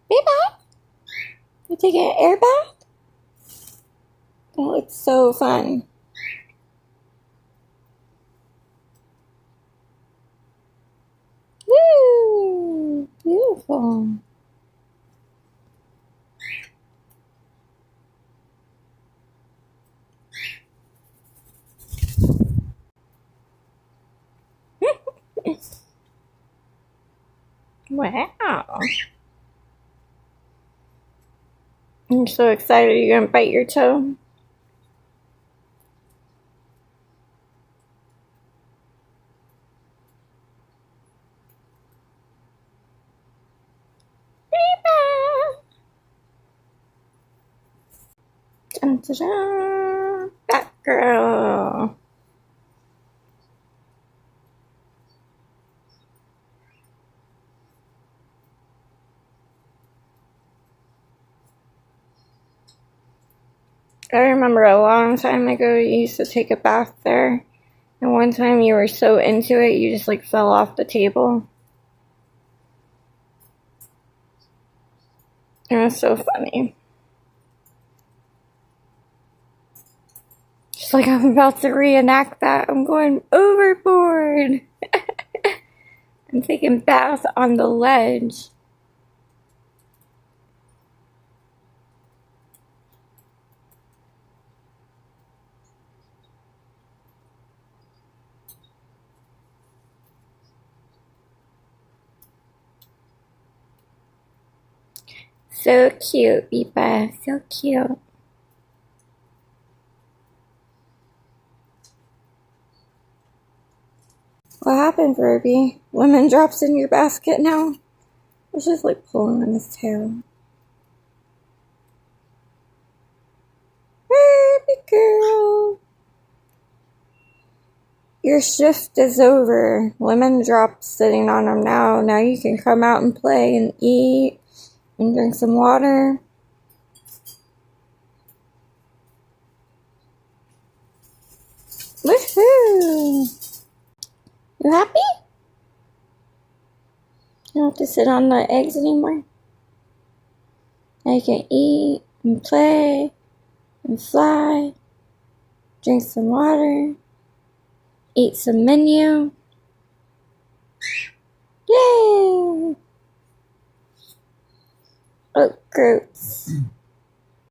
Baby, you taking an air bath? That looks so fun. Woo! Beautiful. Wow. I'm so excited you're gonna bite your toe. Dun, dun, dun. Batgirl. I remember a long time ago you used to take a bath there. And one time you were so into it you just like fell off the table. It was so funny. Just like I'm about to reenact that. I'm going overboard. I'm taking bath on the ledge. So cute, Biba. So cute. What happened, Ruby? Lemon drops in your basket now? It's just like pulling on his tail. Ruby girl. Your shift is over. Lemon drops sitting on him now. Now you can come out and play and eat and drink some water. Woohoo! You happy? You don't have to sit on the eggs anymore. Now you can eat and play and fly, drink some water, eat some menu. Yay! Oh, gross.